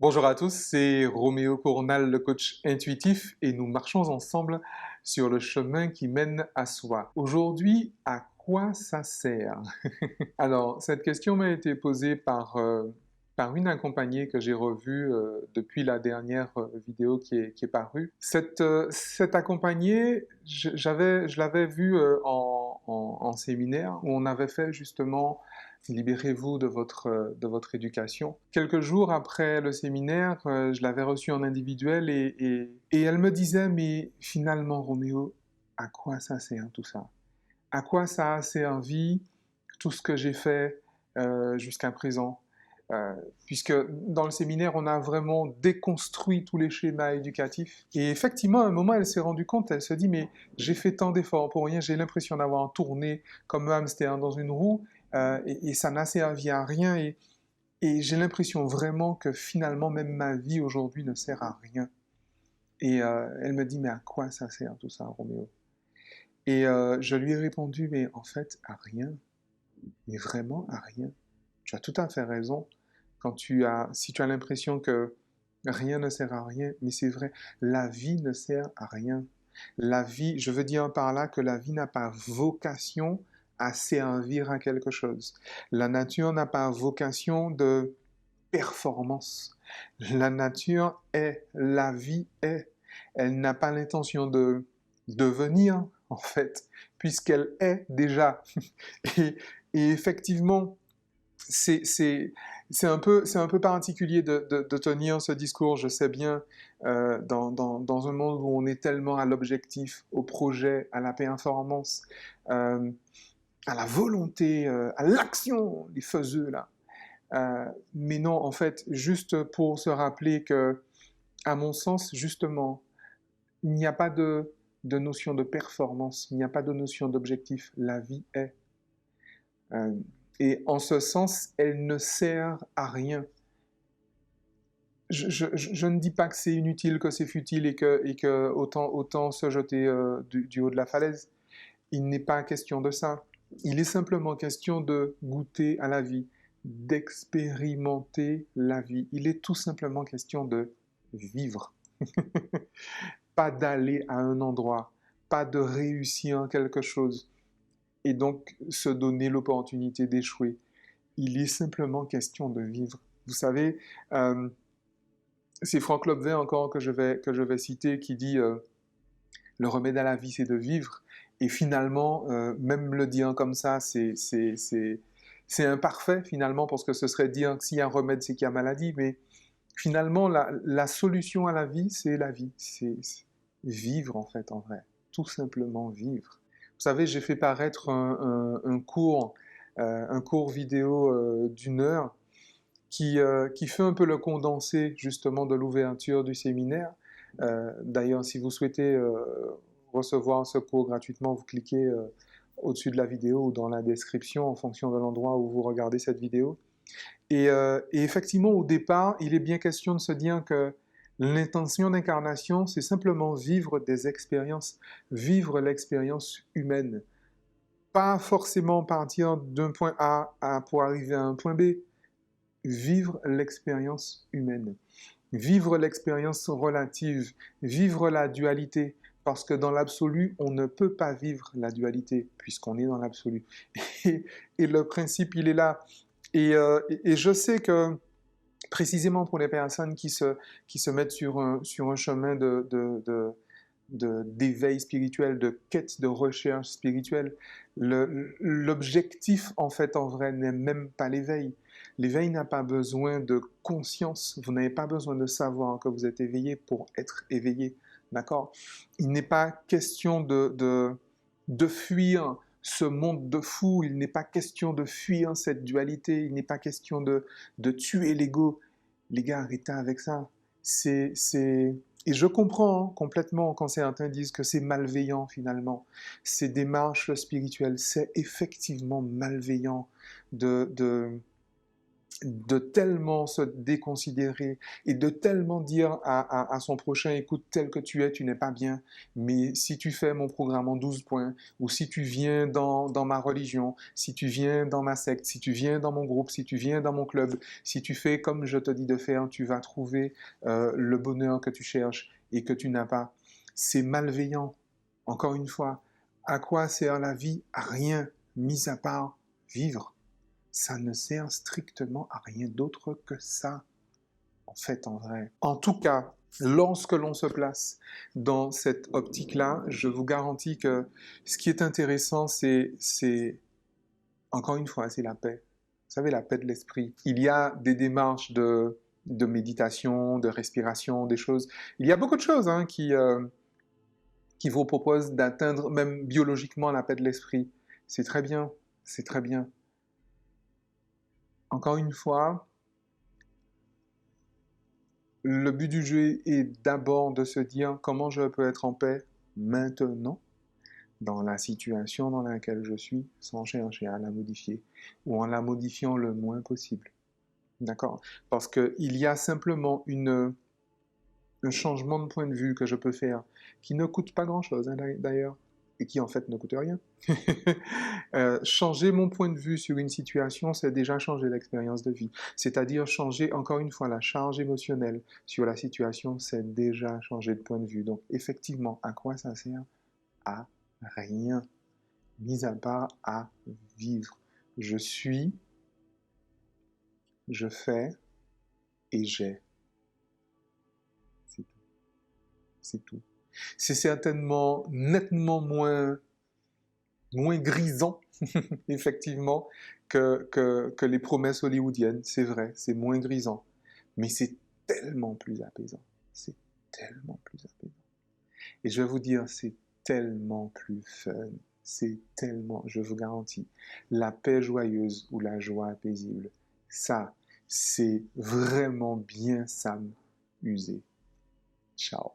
Bonjour à tous, c'est Roméo Cournal, le coach intuitif, et nous marchons ensemble sur le chemin qui mène à soi. Aujourd'hui, à quoi ça sert? Alors, cette question m'a été posée par une accompagnée que j'ai revue depuis la dernière vidéo qui est parue. Cette accompagnée, je l'avais vue en séminaire où on avait fait justement Libérez-vous de votre éducation. Quelques jours après le séminaire, je l'avais reçue en individuel et elle me disait, mais finalement, Roméo, à quoi ça sert tout ça? À quoi ça a servi tout ce que j'ai fait jusqu'à présent? Puisque dans le séminaire, on a vraiment déconstruit tous les schémas éducatifs. Et effectivement, à un moment, elle s'est rendue compte, elle se dit, mais j'ai fait tant d'efforts pour rien, j'ai l'impression d'avoir tourné comme un hamster dans une roue, et ça n'a servi à rien, et j'ai l'impression vraiment que finalement, même ma vie aujourd'hui ne sert à rien. Et elle me dit, mais à quoi ça sert tout ça, Roméo? Et je lui ai répondu, mais en fait, à rien, mais vraiment à rien. Tu as tout à fait raison si tu as l'impression que rien ne sert à rien, mais c'est vrai, la vie ne sert à rien. La vie, je veux dire par là que la vie n'a pas vocation à servir à quelque chose. La nature n'a pas vocation de performance. La nature est, la vie est. Elle n'a pas l'intention de devenir, en fait, puisqu'elle est déjà. Et, et effectivement, c'est, c'est, c'est un peu particulier de tenir ce discours, je sais bien, dans un monde où on est tellement à l'objectif, au projet, à la performance, euh, à la volonté, à l'action, les faiseux, là. Mais non, en fait, juste pour se rappeler que, à mon sens, justement, il n'y a pas de notion de performance, il n'y a pas de notion d'objectif. La vie est. Euh, et en ce sens, elle ne sert à rien. Je ne dis pas que c'est inutile, que c'est futile et que autant se jeter du haut de la falaise. Il n'est pas question de ça. Il est simplement question de goûter à la vie, d'expérimenter la vie. Il est tout simplement question de vivre. Pas d'aller à un endroit, pas de réussir quelque chose et donc se donner l'opportunité d'échouer. Il est simplement question de vivre. Vous savez, c'est Franck Lobvet encore que je vais citer qui dit le remède à la vie, c'est de vivre. Et finalement, même le dire comme ça, c'est imparfait finalement, parce que ce serait dire que s'il y a un remède, c'est qu'il y a maladie. Mais finalement, la solution à la vie, c'est la vie. C'est vivre en fait, en vrai. Tout simplement vivre. Vous savez, j'ai fait paraître un cours vidéo d'une heure qui fait un peu le condensé justement de l'ouverture du séminaire. D'ailleurs, si vous souhaitez recevoir ce cours gratuitement, vous cliquez au-dessus de la vidéo ou dans la description en fonction de l'endroit où vous regardez cette vidéo. Et effectivement, au départ, il est bien question de se dire que l'intention d'incarnation, c'est simplement vivre des expériences, vivre l'expérience humaine. Pas forcément partir d'un point pour arriver à un point B, vivre l'expérience humaine, vivre l'expérience relative, vivre la dualité, parce que dans l'absolu, on ne peut pas vivre la dualité, puisqu'on est dans l'absolu. Et, et le principe, il est là. Et je sais que, précisément pour les personnes qui se mettent sur un chemin d'éveil spirituel, de quête de recherche spirituelle. L'objectif, en fait, en vrai, n'est même pas l'éveil. L'éveil n'a pas besoin de conscience. Vous n'avez pas besoin de savoir que vous êtes éveillé pour être éveillé. D'accord? Il n'est pas question de fuir ce monde de fous. Il n'est pas question de fuir cette dualité. Il n'est pas question de tuer l'ego. Les gars, arrêtez avec ça. C'est... Et je comprends complètement quand certains disent que c'est malveillant finalement. Ces démarches spirituelles, c'est effectivement malveillant de, de, de tellement se déconsidérer et de tellement dire à son prochain, écoute, tel que tu es, tu n'es pas bien, mais si tu fais mon programme en 12 points, ou si tu viens dans ma religion, si tu viens dans ma secte, si tu viens dans mon groupe, si tu viens dans mon club, si tu fais comme je te dis de faire, tu vas trouver le bonheur que tu cherches et que tu n'as pas. C'est malveillant. Encore une fois, à quoi sert la vie? À rien, mis à part vivre. Ça ne sert strictement à rien d'autre que ça, en fait, en vrai. En tout cas, lorsque l'on se place dans cette optique-là, je vous garantis que ce qui est intéressant, encore une fois, c'est la paix. Vous savez, la paix de l'esprit. Il y a des démarches de méditation, de respiration, des choses. Il y a beaucoup de choses hein, qui vous proposent d'atteindre même biologiquement la paix de l'esprit. C'est très bien, c'est très bien. Encore une fois, le but du jeu est d'abord de se dire comment je peux être en paix maintenant, dans la situation dans laquelle je suis, sans chercher à la modifier, ou en la modifiant le moins possible. D'accord? Parce qu'il y a simplement un changement de point de vue que je peux faire, qui ne coûte pas grand-chose hein, d'ailleurs, et qui en fait ne coûte rien. Changer mon point de vue sur une situation, c'est déjà changer l'expérience de vie. C'est-à-dire changer, encore une fois, la charge émotionnelle sur la situation, c'est déjà changer de point de vue. Donc effectivement, à quoi ça sert? À rien, mis à part à vivre. Je suis, je fais et j'ai. C'est tout. C'est tout. C'est certainement nettement moins grisant, effectivement, que les promesses hollywoodiennes. C'est vrai, c'est moins grisant. Mais c'est tellement plus apaisant. C'est tellement plus apaisant. Et je vais vous dire, c'est tellement plus fun. C'est tellement, je vous garantis, la paix joyeuse ou la joie paisible. Ça, c'est vraiment bien s'amuser. Ciao.